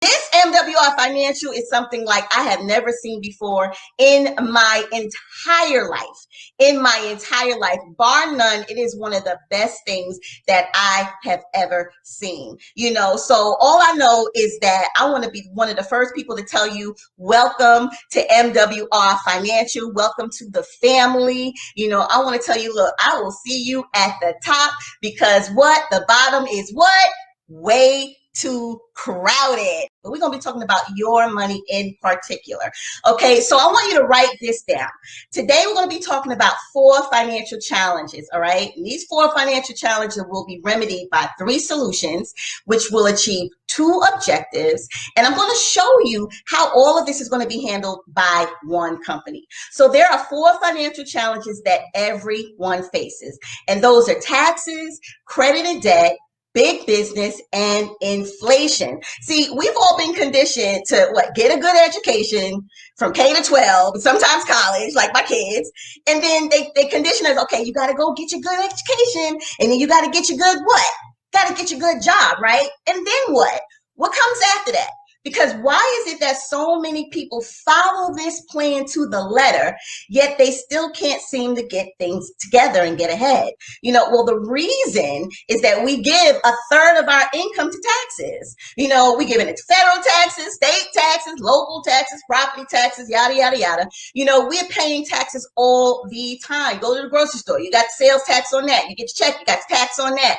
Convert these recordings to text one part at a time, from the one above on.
This MWR financial is something like I have never seen before in my entire life. In my entire life, bar none, it is one of the best things that I have ever seen. So all I know is that I want to be one of the first people to tell you, welcome to MWR Financial. Welcome to the family. I want to tell you, look, I will see you at the top, because the bottom is what? Way too crowded. But we're going to be talking about your money in particular. Okay, so I want you to write this down. Today we're going to be talking about 4 financial challenges, all right? And these 4 financial challenges will be remedied by 3 solutions, which will achieve 2 objectives. And I'm going to show you how all of this is going to be handled by one company. So there are 4 financial challenges that everyone faces. And those are taxes, credit and debt, big business, and inflation. See, we've all been conditioned to get a good education from K to 12, sometimes college, like my kids. And then they condition us, okay, you got to go get your good education, and then you got to get your good what? Got to get your good job, right? And then what? What comes after that? Because why is it that so many people follow this plan to the letter, yet they still can't seem to get things together and get ahead? Well, the reason is that we give a third of our income to taxes. We give it federal taxes, state taxes, local taxes, property taxes, yada, yada, yada. We're paying taxes all the time. Go to the grocery store. You got sales tax on that. You get your check, you got tax on that.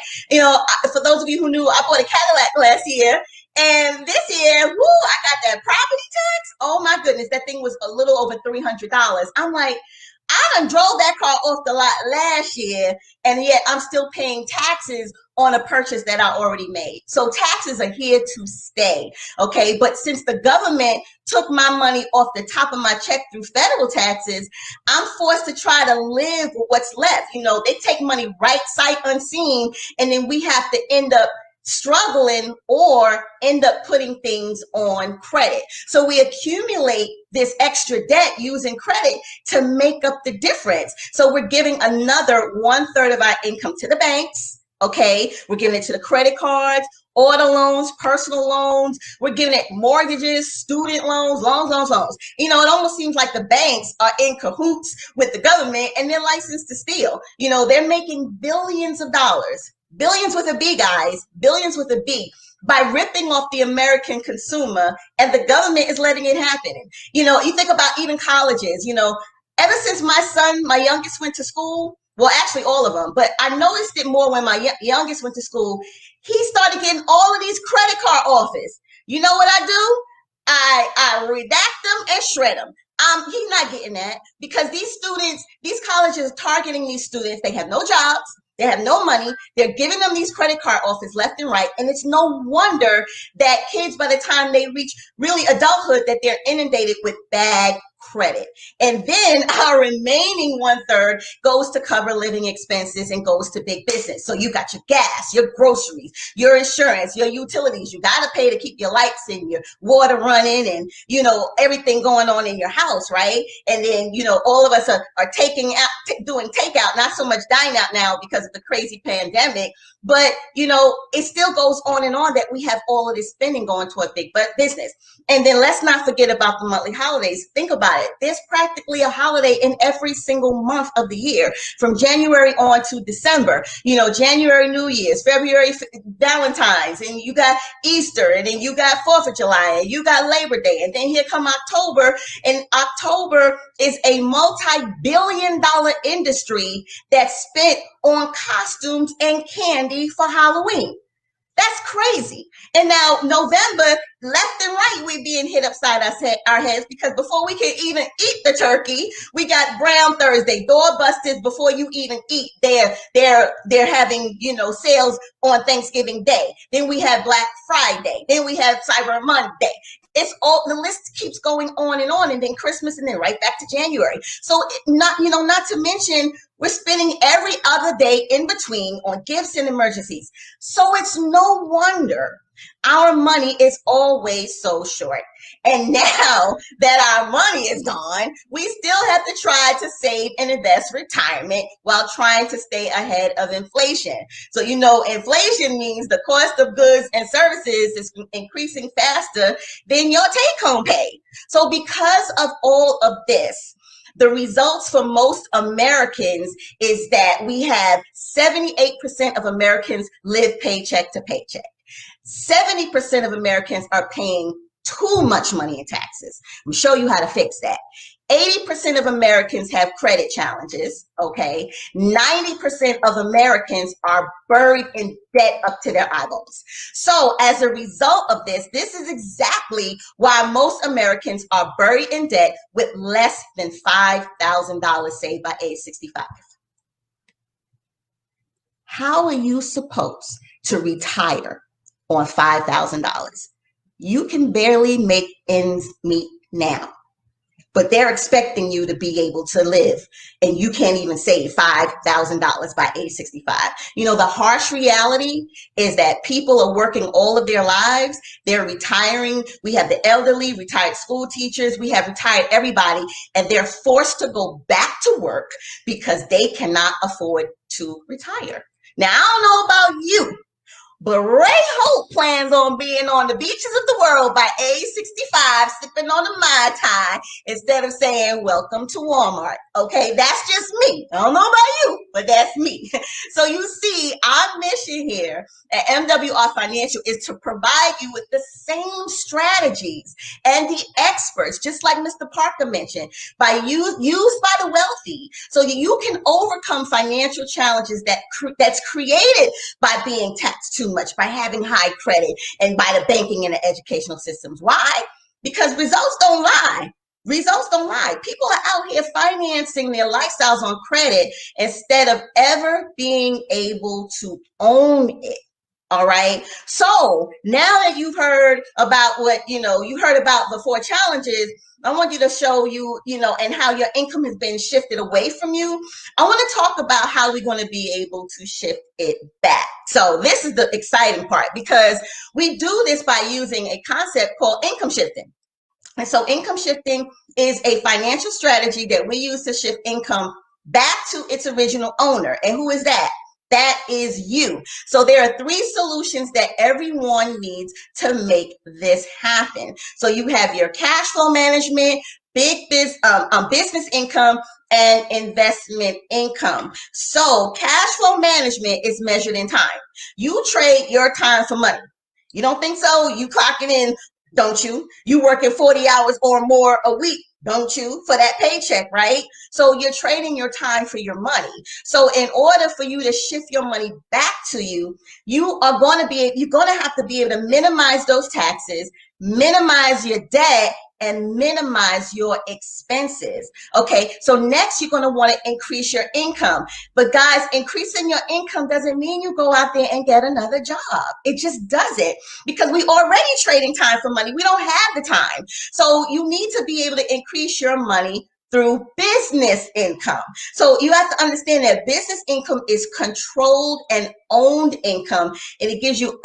For those of you who knew, I bought a Cadillac last year. And this year, I got that property tax. Oh my goodness, that thing was a little over $300. I'm like, I done drove that car off the lot last year, and yet I'm still paying taxes on a purchase that I already made. So taxes are here to stay, okay? But since the government took my money off the top of my check through federal taxes, I'm forced to try to live with what's left. They take money right sight unseen, and then we have to end up struggling or end up putting things on credit. So we accumulate this extra debt using credit to make up the difference. So we're giving another 1/3 of our income to the banks. Okay, we're giving it to the credit cards, auto loans, personal loans. We're giving it mortgages, student loans, loans. It almost seems like the banks are in cahoots with the government, and they're licensed to steal. They're making billions of dollars. Billions with a B, guys, billions with a B, by ripping off the American consumer, and the government is letting it happen. You think about even colleges, ever since my youngest went to school, well, actually all of them, but I noticed it more when my youngest went to school. He started getting all of these credit card offers. You know what I do? I redact them and shred them. He's not getting that, because these colleges are targeting these students. They have no jobs. They have no money. They're giving them these credit card offers left and right. And it's no wonder that kids, by the time they reach really adulthood, that they're inundated with bad credit. And then our remaining 1/3 goes to cover living expenses and goes to big business. So you got your gas, your groceries, your insurance, your utilities. You got to pay to keep your lights and your water running, and everything going on in your house, right? And then all of us are taking out, doing takeout, not so much dine out now because of the crazy pandemic. But it still goes on and on, that we have all of this spending going toward big business. And then let's not forget about the monthly holidays. Think about it. There's practically a holiday in every single month of the year, from January on to December. January, New Year's, February, Valentine's, and you got Easter, and then you got 4th of July, and you got Labor Day. And then here come October, and October is a multi-billion-dollar industry that's spent on costumes and candy for Halloween. That's crazy. And now November, left and right, we're being hit upside our heads, because before we can even eat the turkey, we got Brown Thursday, doorbusters before you even eat. They're having sales on Thanksgiving Day. Then we have Black Friday. Then we have Cyber Monday. It's all, the list keeps going on, and then Christmas, and then right back to January. So not to mention, we're spending every other day in between on gifts and emergencies. So it's no wonder our money is always so short. And now that our money is gone, we still have to try to save and invest retirement while trying to stay ahead of inflation. So, inflation means the cost of goods and services is increasing faster than your take-home pay. So because of all of this, the results for most Americans is that we have 78% of Americans live paycheck to paycheck. 70% of Americans are paying too much money in taxes. I'm show you how to fix that. 80% of Americans have credit challenges, okay? 90% of Americans are buried in debt up to their eyeballs. So as a result of this is exactly why most Americans are buried in debt with less than $5,000 saved by age 65. How are you supposed to retire on $5,000? You can barely make ends meet now, but they're expecting you to be able to live, and you can't even save $5,000 by age 65. The harsh reality is that people are working all of their lives. They're retiring. We have the elderly, retired school teachers. We have retired everybody, and they're forced to go back to work because they cannot afford to retire. Now, I don't know about you, but Ray Hope plans on being on the beaches of the world by age 65, sipping on a Mai Tai instead of saying, welcome to Walmart. Okay, that's just me. I don't know about you, but that's me. So you see, our mission here at MWR Financial is to provide you with the same strategies and the experts, just like Mr. Parker mentioned, used by the wealthy, so that you can overcome financial challenges that's created by being taxed too much, by having high credit, and by the banking and the educational systems. Why? Because results don't lie. Results don't lie. People are out here financing their lifestyles on credit instead of ever being able to own it. All right. So now that you've heard about you heard about the 4 challenges, I want you to show you, and how your income has been shifted away from you. I want to talk about how we're going to be able to shift it back. So this is the exciting part, because we do this by using a concept called income shifting. And so income shifting is a financial strategy that we use to shift income back to its original owner. And who is that? That is you. So there are 3 solutions that everyone needs to make this happen. So you have your cash flow management, business income, and investment income. So cash flow management is measured in time. You trade your time for money. You don't think so? You clocking in, don't you? You working 40 hours or more a week, don't you, for that paycheck, right? So you're trading your time for your money. So in order for you to shift your money back to you, you're going to have to be able to minimize those taxes, minimize your debt, and minimize your expenses. Okay, so next you're going to want to increase your income. But guys, increasing your income doesn't mean you go out there and get another job. It just doesn't, because we already trading time for money. We don't have the time. So you need to be able to increase your money through business income. So you have to understand that business income is controlled and owned income, and it gives you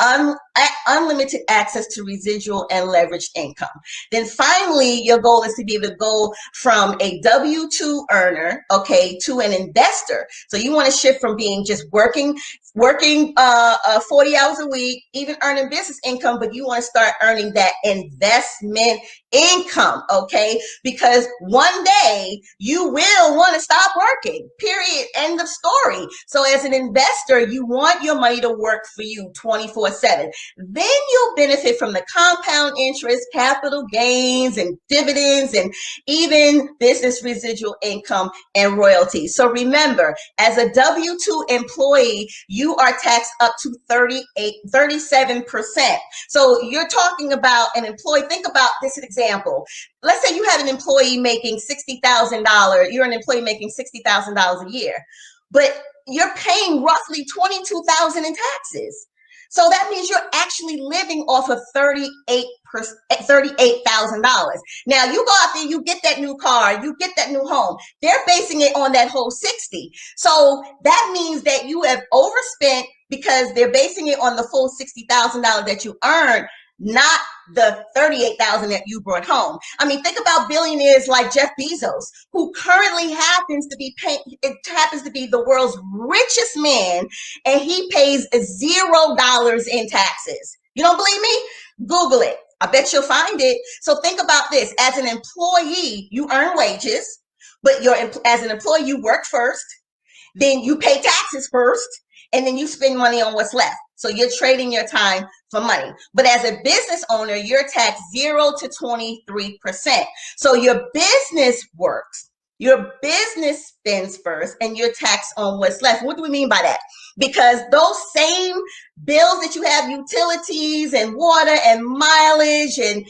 unlimited access to residual and leveraged income. Then finally, your goal is to be able to go from a W-2 earner, okay, to an investor. So you want to shift from being just working 40 hours a week, even earning business income, but you want to start earning that investment income, okay? Because one day you will want to stop working, period, end of story. So as an investor, you want your money to work for you 24/7. Then you'll benefit from the compound interest, capital gains, and dividends, and even business residual income and royalties. So remember, as a W-2 employee, you are taxed up to 37%. So you're talking about an employee. Think about this example. Let's say you have an employee making $60,000. You're an employee making $60,000 a year, but you're paying roughly $22,000 in taxes. So that means you're actually living off of $38,000. Now you go out there, you get that new car, you get that new home. They're basing it on that whole 60. So that means that you have overspent because they're basing it on the full $60,000 that you earned, not the $38,000 that you brought home. I mean, think about billionaires like Jeff Bezos, who currently happens to be the world's richest man, and he pays $0 in taxes. You don't believe me? Google it. I bet you'll find it. So think about this. As an employee, you earn wages, but as an employee, you work first, then you pay taxes first, and then you spend money on what's left. So you're trading your time for money. But as a business owner, you're taxed 0 to 23%. So your business works. Your business spends first and you're taxed on what's left. What do we mean by that? Because those same bills that you have, utilities and water and mileage and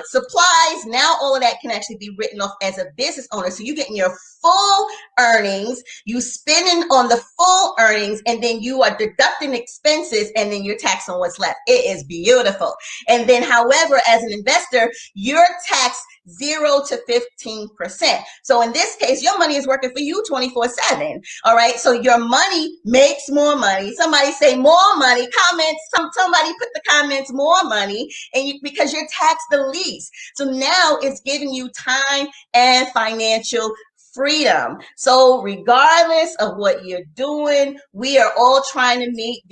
supplies, now all of that can actually be written off as a business owner. So you're getting your full earnings, you spending on the full earnings, and then you are deducting expenses, and then you're taxed on what's left. It is beautiful. And then, however, as an investor, you're taxed 0 to 15%. So in this case, your money is working for you 24/7. All right. So your money makes more money. Somebody say more money. Comments. Somebody put the comments more money, and because you're taxed the least. So now it's giving you time and financial freedom. So regardless of what you're doing, we are all trying to meet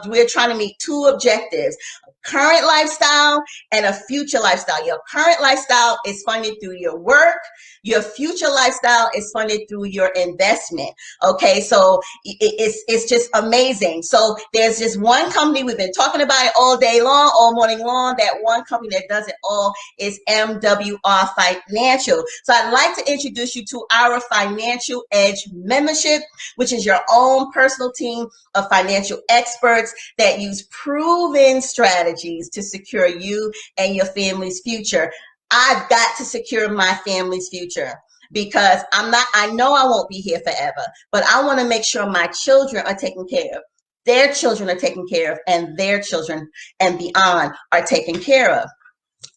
we're trying to meet two objectives: current lifestyle and a future lifestyle. Your current lifestyle is funded through your work. Your future lifestyle is funded through your investment. Okay, so it's just amazing. So there's just one company, we've been talking about it all day long, all morning long. That one company that does it all is MWR Financial. So I'd like to introduce you to our Financial Edge membership, which is your own personal team of financial experts that use proven strategies to secure you and your family's future. I've got to secure my family's future because I know I won't be here forever, but I want to make sure my children are taken care of, their children are taken care of, and their children and beyond are taken care of.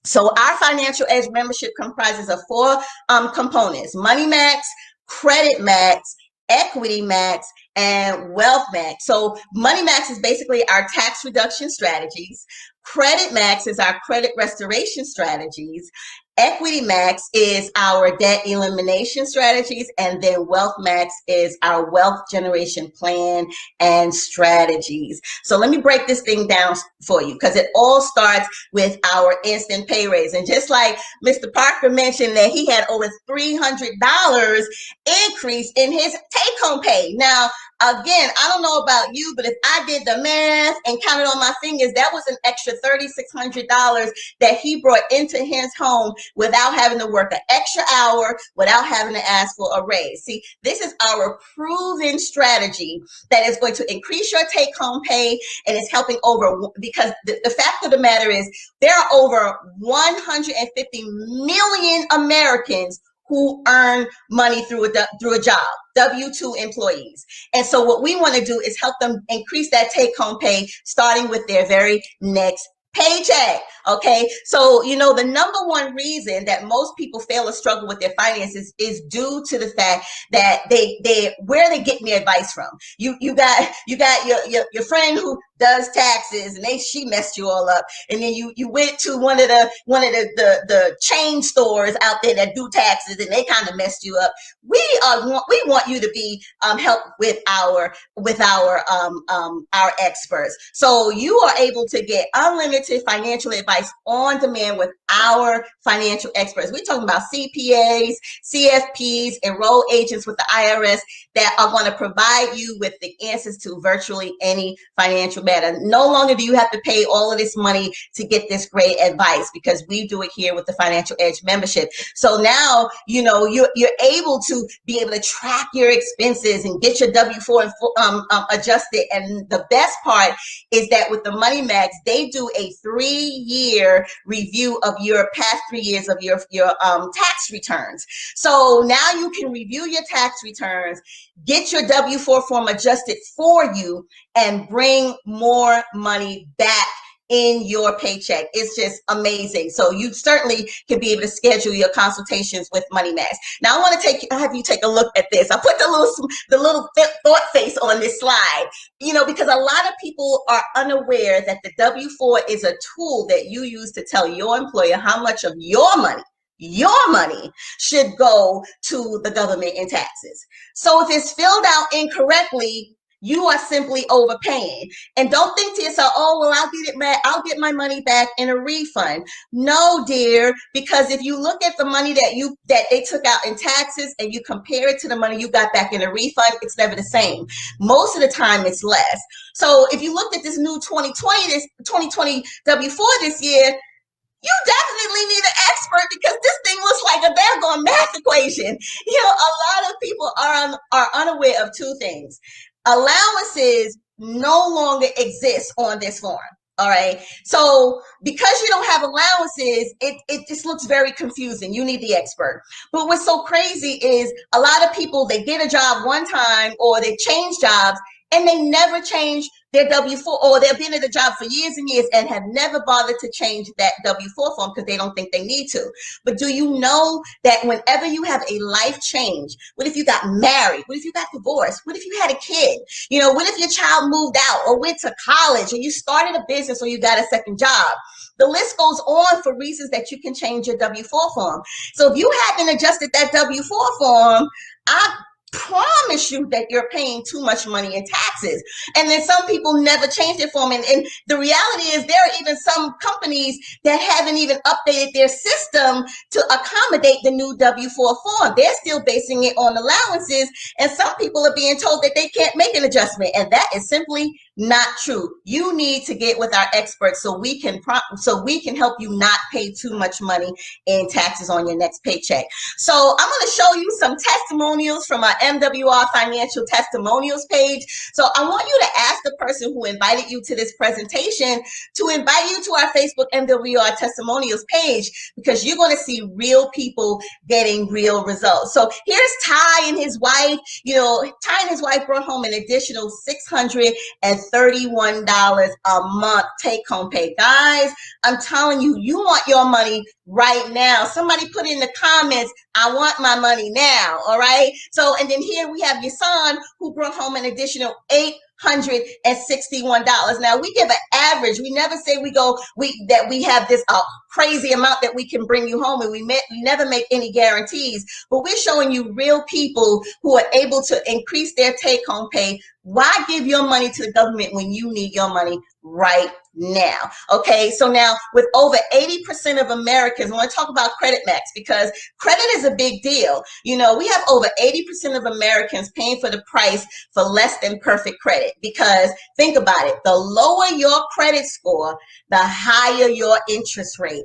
So our Financial Edge membership comprises of 4 components: Money Max, Credit Max, Equity Max, and Wealth Max. So Money Max is basically our tax reduction strategies. Credit Max is our credit restoration strategies. Equity Max is our debt elimination strategies, and then Wealth Max is our wealth generation plan and strategies. So let me break this thing down for you, because it all starts with our instant pay raise. And just like Mr. Parker mentioned that he had over $300 increase in his take-home pay. Now, again, I don't know about you, but if I did the math and counted on my fingers, that was an extra $3,600 that he brought into his home without having to work an extra hour, without having to ask for a raise. See, this is our proven strategy that is going to increase your take-home pay, and it's helping because the fact of the matter is there are over 150 million Americans who earn money through a job, W-2 employees. And so what we want to do is help them increase that take-home pay starting with their very next paycheck. Okay, so the number one reason that most people fail or struggle with their finances is due to the fact that where are they getting their advice from? You got your friend who does taxes, and she messed you all up, and then you went to one of the chain stores out there that do taxes, and they kind of messed you up. We want you to be helped with our experts, so you are able to get unlimited financial advice on demand with our financial experts. We're talking about CPAs, CFPs, enrolled agents with the IRS that are going to provide you with the answers to virtually any financial matter. No longer do you have to pay all of this money to get this great advice, because we do it here with the Financial Edge membership. So now, you know, you're able to be able to track your expenses and get your W-4 adjusted. And the best part is that with the Money Max, they do a 3-year review of your past 3 years of your tax returns. So now you can review your tax returns, get your W-4 form adjusted for you, and bring more money back in your paycheck. It's just amazing. So you certainly can be able to schedule your consultations with Money Max. Now I want to have you take a look at this. I put the little thought face on this slide, you know, because a lot of people are unaware that the W-4 is a tool that you use to tell your employer how much of your money should go to the government in taxes. So if it's filled out incorrectly, you are simply overpaying. And don't think to yourself, oh, well, I'll get my money back in a refund. No, dear, because if you look at the money that they took out in taxes and you compare it to the money you got back in a refund, it's never the same. Most of the time it's less. So if you looked at this new 2020 W-4 this year, you definitely need an expert, because this thing looks like a daggone math equation. You know, a lot of people are unaware of two things. Allowances no longer exist on this form. All right. So because you don't have allowances, it just looks very confusing. You need the expert. But what's so crazy is a lot of people, they get a job one time or they change jobs and they never change their W-4, or they've been at a job for years and years and have never bothered to change that W-4 form because they don't think they need to. But do you know that whenever you have a life change, what if you got married? What if you got divorced? What if you had a kid? You know, what if your child moved out or went to college, or you started a business, or you got a second job? The list goes on for reasons that you can change your W-4 form. So if you haven't adjusted that W-4 form, I promise you that you're paying too much money in taxes. And then some people never change their form. And the reality is there are even some companies that haven't even updated their system to accommodate the new W-4 form. They're still basing it on allowances. And some people are being told that they can't make an adjustment. And that is simply not true. You need to get with our experts so we can help you not pay too much money in taxes on your next paycheck. So I'm going to show you some testimonials from our MWR financial testimonials page. So I want you to ask the person who invited you to this presentation to invite you to our Facebook MWR testimonials page, because you're going to see real people getting real results. So here's Ty and his wife. You know, Ty and his wife brought home an additional $631 a month take-home pay. Guys, I'm telling you, you want your money right now. Somebody put in the comments, I want my money now. All right. So, and then here we have your son who brought home an additional $861. Now we give an average. We never say that we have this crazy amount that we can bring you home, and we never make any guarantees, but we're showing you real people who are able to increase their take-home pay. Why give your money to the government when you need your money right now? Okay, so now with over 80% of Americans, I want to talk about Credit Max, because credit is a big deal. You know, we have over 80% of Americans paying for the price for less than perfect credit, because think about it, the lower your credit score, the higher your interest rate.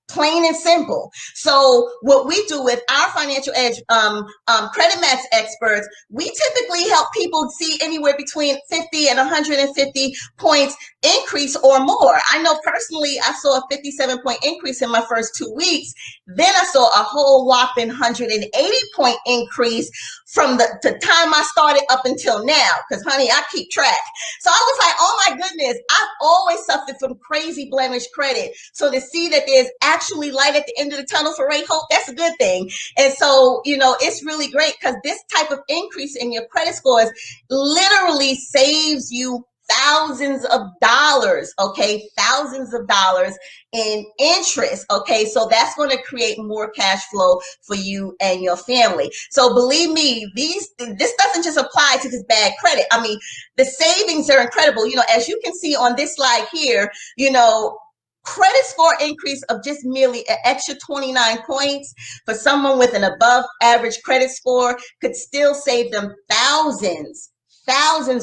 Plain and simple. So what we do with our Financial Edge Credit Max experts, we typically help people see anywhere between 50 and 150 points increase or more. I know personally I saw a 57-point increase in my first 2 weeks. Then I saw a whole whopping 180-point increase from the time I started up until now, because honey, I keep track. So I was like, oh my goodness, I've always suffered from crazy blemish credit. So to see that there's actually light at the end of the tunnel for rate hope, that's a good thing. And so, you know, it's really great, because this type of increase in your credit scores literally saves you thousands of dollars, okay, thousands of dollars in interest, okay, so that's going to create more cash flow for you and your family. So believe me, this doesn't just apply to this bad credit. I mean, the savings are incredible. You know, as you can see on this slide here, you know, credit score increase of just merely an extra 29 points for someone with an above average credit score could still save them thousands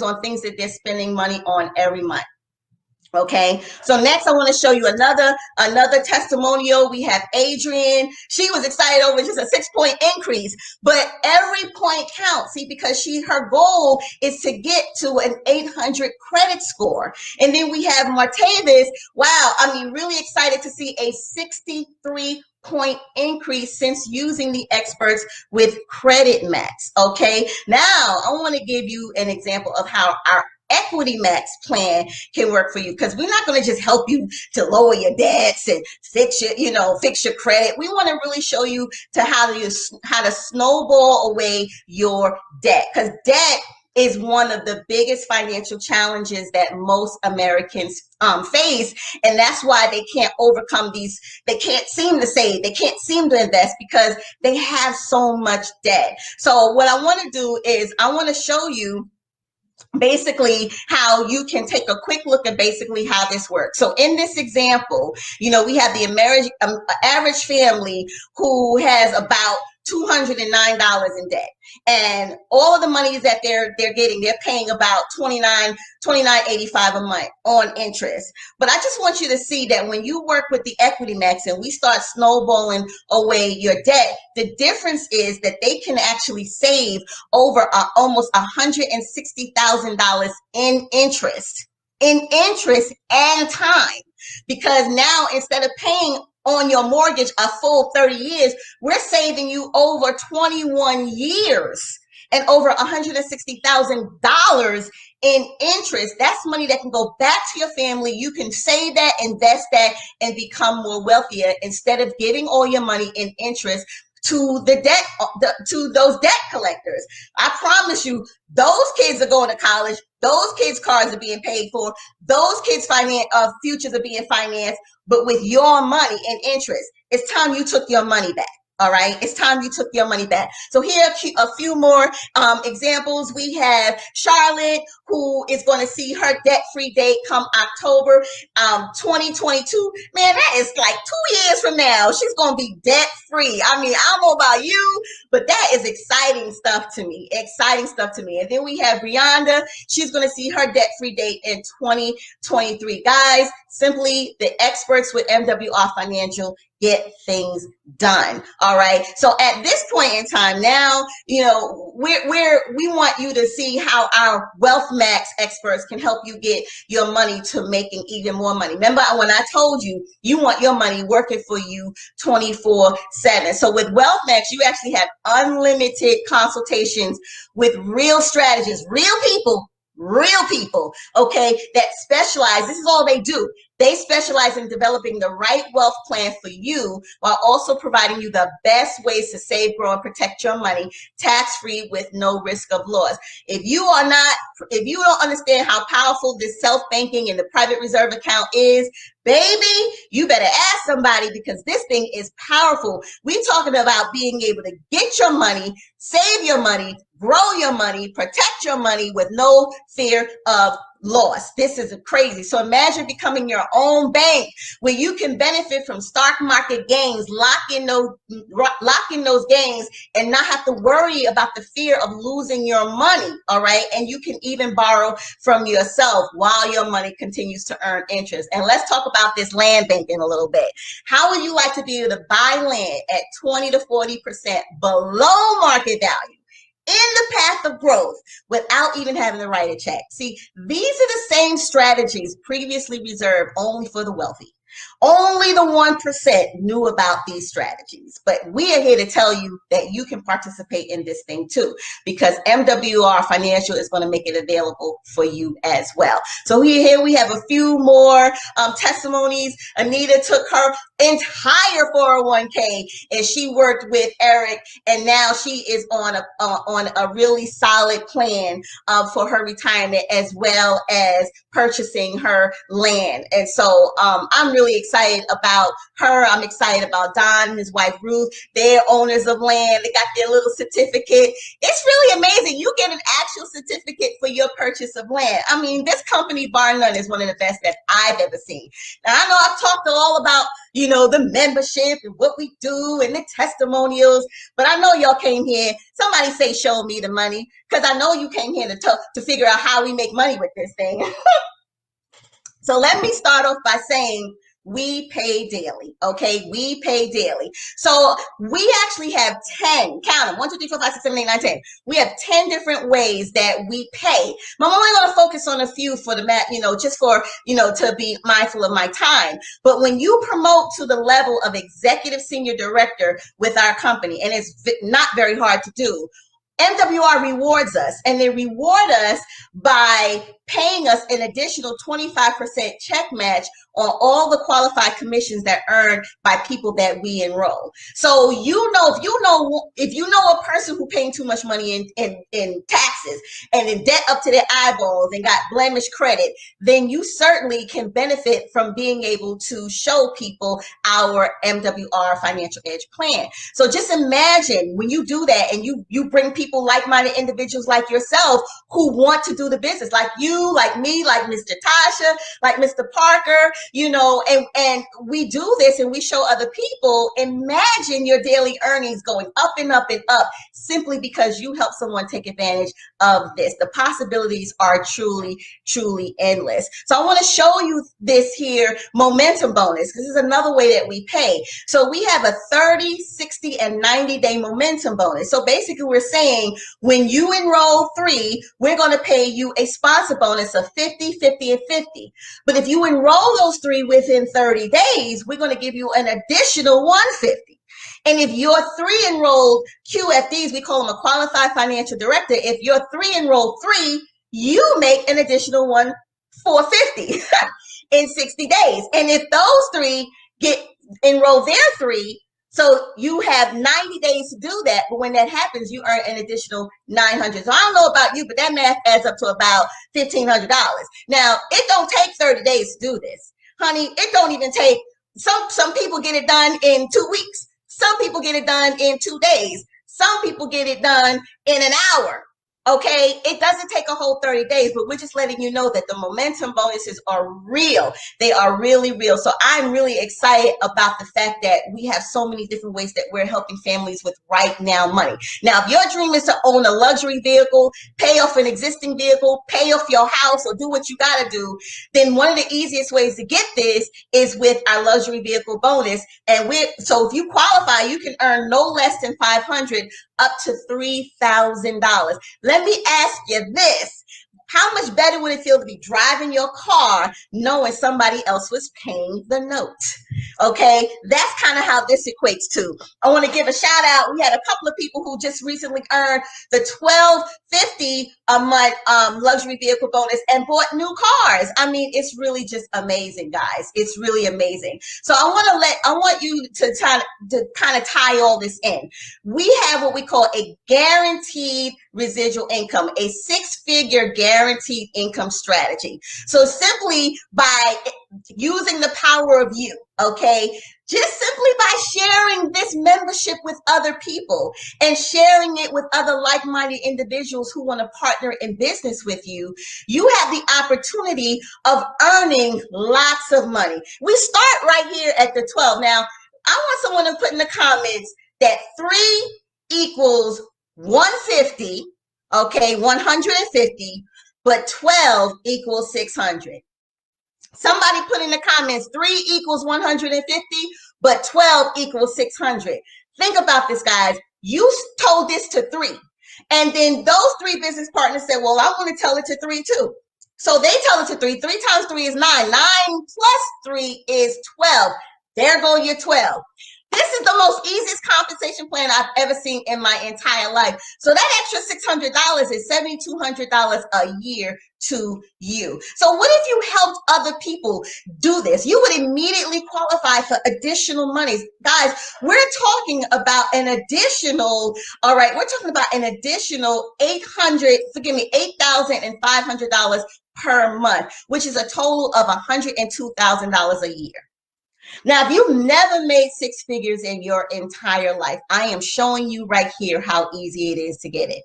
on things that they're spending money on every month. Okay, so next I want to show you another testimonial. We have Adrian. She was excited over just a 6-point increase, but every point counts. See, because her goal is to get to an 800 credit score. And then we have Martavis. Wow, I mean, really excited to see a 63-point increase since using the experts with Credit Max. Okay, now I want to give you an example of how our Equity Max plan can work for you, because we're not going to just help you to lower your debts and fix your credit. We want to really show you how to snowball away your debt, because debt is one of the biggest financial challenges that most Americans face, and that's why they can't overcome these. They can't seem to save, they can't seem to invest, because they have so much debt. So what I want to do is I want to show you basically how you can take a quick look at basically how this works. So in this example, we have the average family who has about $209 in debt, and all of the money that they're getting, they're paying about $29.85 a month on interest. But I just want you to see that when you work with the Equity Max and we start snowballing away your debt, the difference is that they can actually save over almost $160,000 in interest and time, because now instead of paying on your mortgage a full 30 years, we're saving you over 21 years and over $160,000 in interest. That's money that can go back to your family. You can save that, invest that, and become more wealthier instead of giving all your money in interest to those debt collectors. I promise you, those kids are going to college. Those kids' cars are being paid for. Those kids' futures are being financed, but with your money and interest. It's time you took your money back. All right, it's time you took your money back. So here are a few more examples. We have Charlotte, who is going to see her debt-free date come October 2022. Man, that is like 2 years from now. She's going to be debt-free. I mean, I don't know about you, but that is exciting stuff to me. Exciting stuff to me. And then we have Brianda. She's going to see her debt-free date in 2023. Guys, simply the experts with MWR Financial get things done. All right. So at this point in time now, we want you to see how our Wealth Max experts can help you get your money to making even more money. Remember when I told you, you want your money working for you 24/7. So with Wealth Max, you actually have unlimited consultations with real strategists, real people, okay, that specialize. This is all they do. They specialize in developing the right wealth plan for you, while also providing you the best ways to save, grow, and protect your money tax-free with no risk of loss. If you don't understand how powerful this self-banking and the private reserve account is, baby, you better ask somebody, because this thing is powerful. We're talking about being able to get your money, save your money, grow your money, protect your money with no fear of loss. This is crazy. So imagine becoming your own bank, where you can benefit from stock market gains, lock in those gains, and not have to worry about the fear of losing your money. All right. And you can even borrow from yourself while your money continues to earn interest. And let's talk about this land banking a little bit. How would you like to be able to buy land at 20 to 40% below market value in the path of growth without even having to write a check? See, these are the same strategies previously reserved only for the wealthy. Only the 1% knew about these strategies, but we are here to tell you that you can participate in this thing too, because MWR Financial is going to make it available for you as well. So here we have a few more testimonies. Anita took her entire 401k and she worked with Eric, and now she is on a really solid plan for her retirement, as well as purchasing her land. And so I'm really excited about her. I'm excited about Don and his wife Ruth. They're owners of land. They got their little certificate. It's really amazing. You get an actual certificate for your purchase of land. I mean, this company, bar none, is one of the best that I've ever seen. Now, I know I've talked all about, the membership and what we do and the testimonials, but I know y'all came here. Somebody say, show me the money, because I know you came here to figure out how we make money with this thing. So let me start off by saying we pay daily. Okay, we pay daily. So we actually have 10, count them, 1, 2, 3, 4, 5, 6, 7, 8, 9, 10. We have 10 different ways that we pay. I'm only going to focus on a few for the just for, to be mindful of my time. But when you promote to the level of executive senior director with our company, and it's not very hard to do, MWR rewards us, and they reward us by paying us an additional 25% check match on all the qualified commissions that earned by people that we enroll. So if you know a person who paying too much money in taxes and in debt up to their eyeballs and got blemished credit, then you certainly can benefit from being able to show people our MWR Financial Edge plan. So just imagine when you do that and you bring people, like-minded individuals like yourself who want to do the business, like you, like me, like Mr. Tasha, like Mr. Parker, and we do this and we show other people. Imagine your daily earnings going up and up and up simply because you help someone take advantage of this. The possibilities are truly, truly endless. So I want to show you this here momentum bonus. This is another way that we pay. So we have a 30, 60, and 90-day momentum bonus. So basically we're saying when you enroll 3, we're going to pay you a sponsor bonus of 50, 50, and 50. But if you enroll those 3 within 30 days, we're going to give you an additional 150. And if you're 3 enrolled QFDs, we call them a qualified financial director. If you're 3 enrolled 3, you make an additional 450 in 60 days. And if those 3 get enrolled their 3, so you have 90 days to do that, but when that happens, you earn an additional $900. So I don't know about you, but that math adds up to about $1,500. Now, it don't take 30 days to do this. Honey, it don't even take, some people get it done in 2 weeks. Some people get it done in 2 days. Some people get it done in an hour. Okay, it doesn't take a whole 30 days, but we're just letting you know that the momentum bonuses are real. They are really real. So I'm really excited about the fact that we have so many different ways that we're helping families with right now money. Now, if your dream is to own a luxury vehicle, pay off an existing vehicle, pay off your house, or do what you got to do, then one of the easiest ways to get this is with our luxury vehicle bonus. And so if you qualify, you can earn no less than $500 up to $3,000. Let me ask you this. How much better would it feel to be driving your car knowing somebody else was paying the note? Okay, that's kind of how this equates to. I want to give a shout out. We had a couple of people who just recently earned the $1,250 a month luxury vehicle bonus and bought new cars. I mean, it's really just amazing, guys. It's really amazing. So I want you to kind of tie all this in. We have what we call a guaranteed residual income, a 6-figure guaranteed income strategy. So simply by using the power of you, okay, just simply by sharing this membership with other people and sharing it with other like-minded individuals who want to partner in business with you, you have the opportunity of earning lots of money. We start right here at the 12. Now, I want someone to put in the comments that 3 equals 150, okay, 150, but 12 equals 600. Somebody put in the comments 3 equals 150, but 12 equals 600. Think about this, guys. You told this to 3. And then those 3 business partners said, well, I want to tell it to 3 too. So they tell it to 3. 3 times 3 is 9. 9 plus 3 is 12. There go your 12. This is the most easiest compensation plan I've ever seen in my entire life. So that extra $600 is $7,200 a year to you. So what if you helped other people do this? You would immediately qualify for additional monies. Guys, we're talking about an additional, all right, we're talking about an additional $8,500 per month, which is a total of $102,000 a year. Now, if you've never made 6 figures in your entire life, I am showing you right here how easy it is to get it.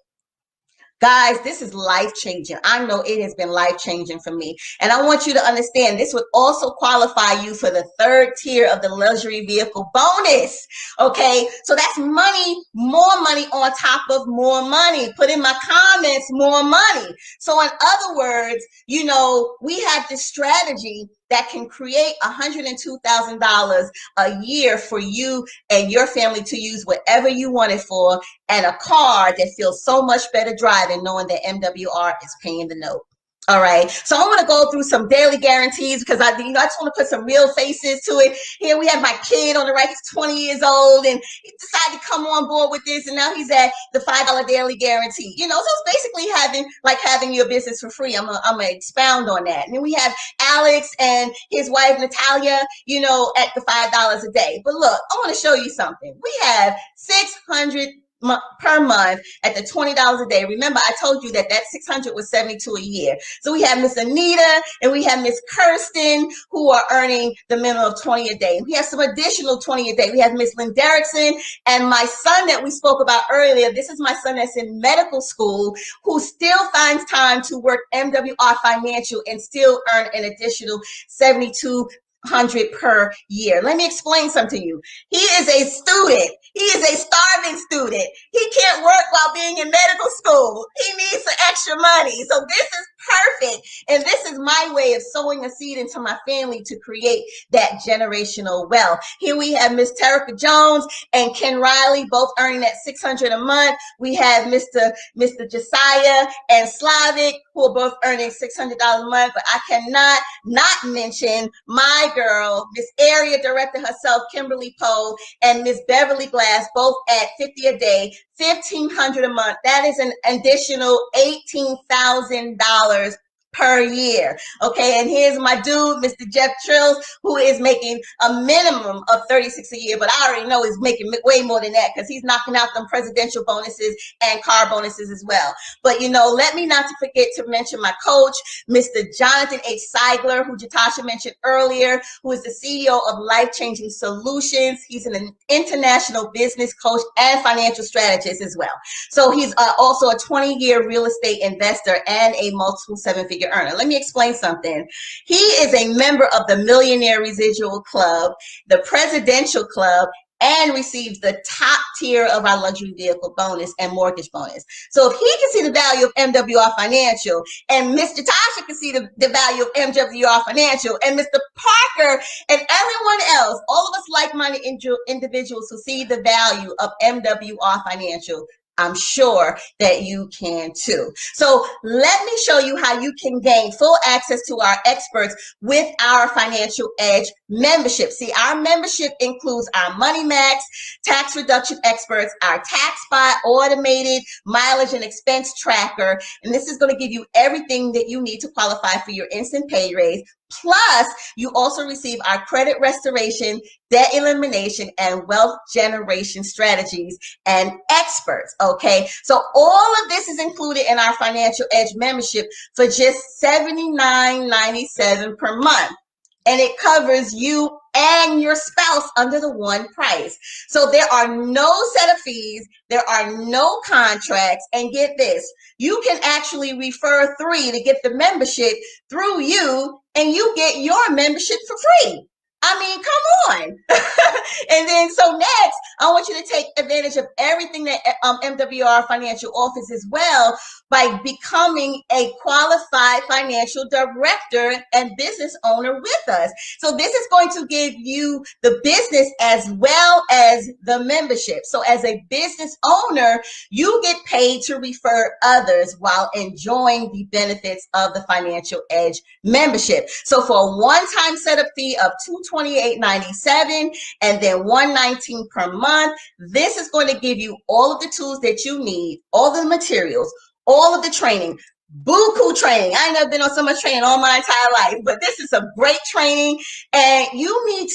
Guys, this is life-changing. I know it has been life-changing for me. And I want you to understand this would also qualify you for the third tier of the luxury vehicle bonus. Okay, so that's money, more money on top of more money. Put in my comments, more money. So in other words, you know, we have this strategy that can create $102,000 a year for you and your family to use whatever you want it for, and a car that feels so much better driving knowing that MWR is paying the note. All right, so I want to go through some daily guarantees because I just want to put some real faces to it. Here we have my kid on the right. He's 20 years old, and he decided to come on board with this, and now he's at the $5 daily guarantee. You know, so it's basically having your business for free. I'm gonna expound on that. And then we have Alex and his wife Natalia, you know, at the $5 a day. But look, I want to show you something. We have 600 per month at the $20 a day. Remember, I told you that 600 was 72 a year. So we have Miss Anita and we have Miss Kirsten who are earning the minimum of 20 a day. We have some additional 20 a day. We have Miss Lynn Derrickson and my son that we spoke about earlier. This is my son that's in medical school who still finds time to work MWR Financial and still earn an additional 7,200 per year. Let me explain something to you. He is a student. He is a starving student. He can't work while being in medical school. He needs some extra money. So this is perfect. And this is my way of sowing a seed into my family to create that generational wealth. Here we have Miss Terica Jones and Ken Riley, both earning that $600 a month. We have Mr. Josiah and Slavic, who are both earning $600 a month. But I cannot not mention my girl, Miss Area Director herself, Kimberly Poe, and Miss Beverly Glass, both at $50 a day, $1,500 a month. That is an additional $18,000 per year. Okay, and here's my dude, Mr. Jeff Trills, who is making a minimum of $36 a year, but I already know he's making way more than that because he's knocking out them presidential bonuses and car bonuses as well. But you know, let me not to forget to mention my coach, Mr. Jonathan H. Seigler, who Jatasha mentioned earlier, who is the CEO of Life Changing Solutions. He's an international business coach and financial strategist as well. So he's also a 20-year real estate investor and a multiple seven-figure earner. Let me explain something. He is a member of the Millionaire Residual Club, the Presidential Club, and receives the top tier of our luxury vehicle bonus and mortgage bonus. So if he can see the value of MWR Financial, and Mr. Tasha can see the value of MWR Financial, and Mr. Parker and everyone else, all of us like-minded individuals who see the value of MWR Financial, I'm sure that you can too. So let me show you how you can gain full access to our experts with our Financial Edge membership. See, our membership includes our Money Max, tax reduction experts, our tax spot, automated mileage and expense tracker. And this is going to give you everything that you need to qualify for your instant pay raise. Plus, you also receive our credit restoration, debt elimination, and wealth generation strategies and experts, okay? So all of this is included in our Financial Edge membership for just $79.97 per month. And it covers you and your spouse under the one price. So there are no set of fees, there are no contracts, and get this, you can actually refer 3 to get the membership through you, and you get your membership for free. I mean, come on. And then so next, I want you to take advantage of everything that MWR Financial offers as well by becoming a qualified financial director and business owner with us. So this is going to give you the business as well as the membership. So as a business owner, you get paid to refer others while enjoying the benefits of the Financial Edge membership. So for a one-time setup fee of $228.97 and then $119 per month, this is going to give you all of the tools that you need, all the materials, all of the training, buku training. I ain't never been on so much training all my entire life, but this is some great training, and you need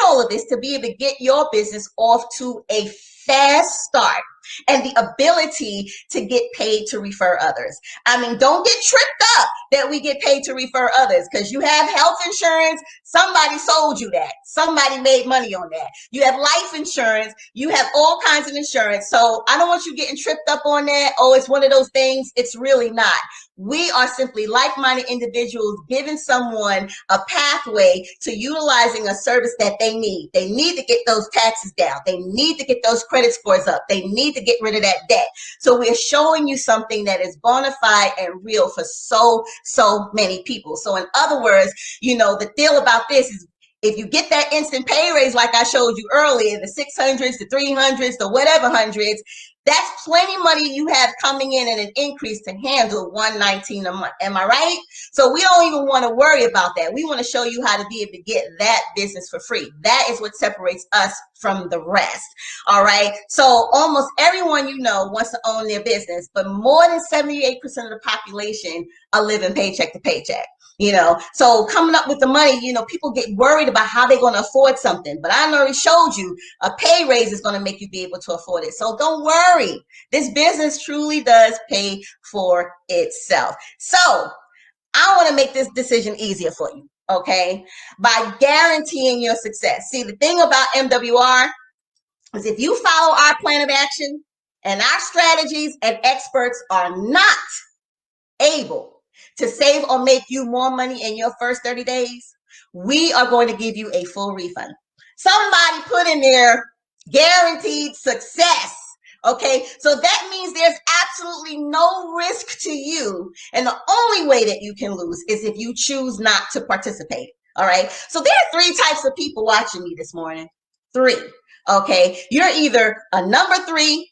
all of this to be able to get your business off to a fast start and the ability to get paid to refer others. I mean, don't get tripped up that we get paid to refer others, because you have health insurance. Somebody sold you that. Somebody made money on that. You have life insurance. You have all kinds of insurance. So I don't want you getting tripped up on that. Oh, it's one of those things. It's really not. We are simply like-minded individuals giving someone a pathway to utilizing a service that they need. They need to get those taxes down. They need to get those credit scores up. They need to get rid of that debt. So we're showing you something that is bona fide and real for so many people. So in other words, you know, the deal about this is, if you get that instant pay raise like I showed you earlier, the 600s, the 300s, the whatever hundreds, that's plenty money you have coming in and an increase to handle $119 a month. Am I right? So we don't even want to worry about that. We want to show you how to be able to get that business for free. That is what separates us from the rest. All right. So almost everyone you know wants to own their business, but more than 78% of the population are living paycheck to paycheck. You know, so coming up with the money, you know, people get worried about how they're going to afford something. But I already showed you a pay raise is going to make you be able to afford it. So don't worry. This business truly does pay for itself. So I want to make this decision easier for you, okay, by guaranteeing your success. See, the thing about MWR is if you follow our plan of action and our strategies, and experts are not able to save or make you more money in your first 30 days, we are going to give you a full refund. Somebody put in there guaranteed success. Okay, so that means there's absolutely no risk to you. And the only way that you can lose is if you choose not to participate. All right, so there are three types of people watching me this morning. Three. Okay, you're either a number 3,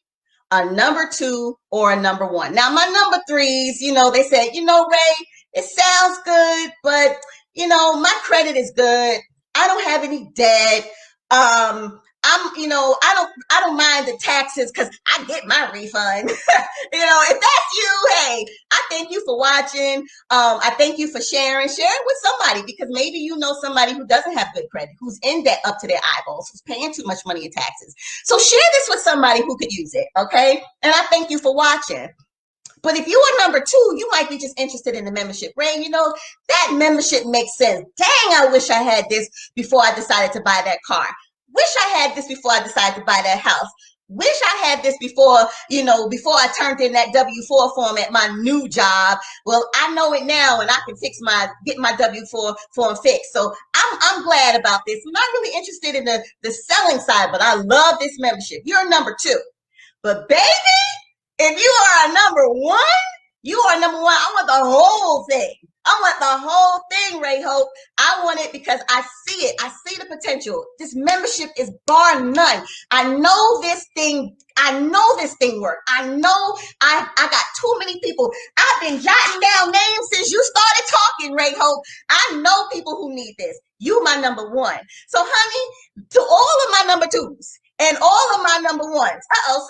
a number 2, or a number 1. Now, my number 3s, you know, they said, you know, Ray, it sounds good, but, you know, my credit is good. I don't have any debt. You know, I don't mind the taxes because I get my refund. You know, if that's you, hey, I thank you for watching. I thank you for sharing. Share it with somebody, because maybe you know somebody who doesn't have good credit, who's in debt up to their eyeballs, who's paying too much money in taxes. So share this with somebody who could use it, okay? And I thank you for watching. But if you are number 2, you might be just interested in the membership. Ray, you know, that membership makes sense. Dang, I wish I had this before I decided to buy that car. Wish I had this before I decided to buy that house. Wish I had this before, you know, before I turned in that W-4 form at my new job. Well, I know it now, and I can get my W-4 form fixed. So I'm glad about this. I'm not really interested in the selling side, but I love this membership. You're number 2. But baby, if you are a number 1, you are number 1. I want the whole thing. I want the whole thing, Ray Hope. I want it because I see it. I see the potential. This membership is bar none. I know this thing. I know this thing works. I know I got too many people. I've been jotting down names since you started talking, Ray Hope. I know people who need this. You my number 1. So, honey, to all of my number 2s, and all of my number 1s.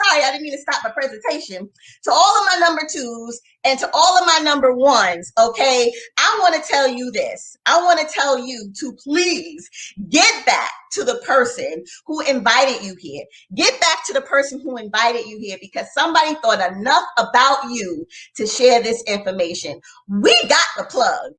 Sorry, I didn't mean to stop my presentation. To all of my number 2s and to all of my number 1s, okay, I want to tell you this. I want to tell you to please get back to the person who invited you here. Get back to the person who invited you here, because somebody thought enough about you to share this information. We got the plug.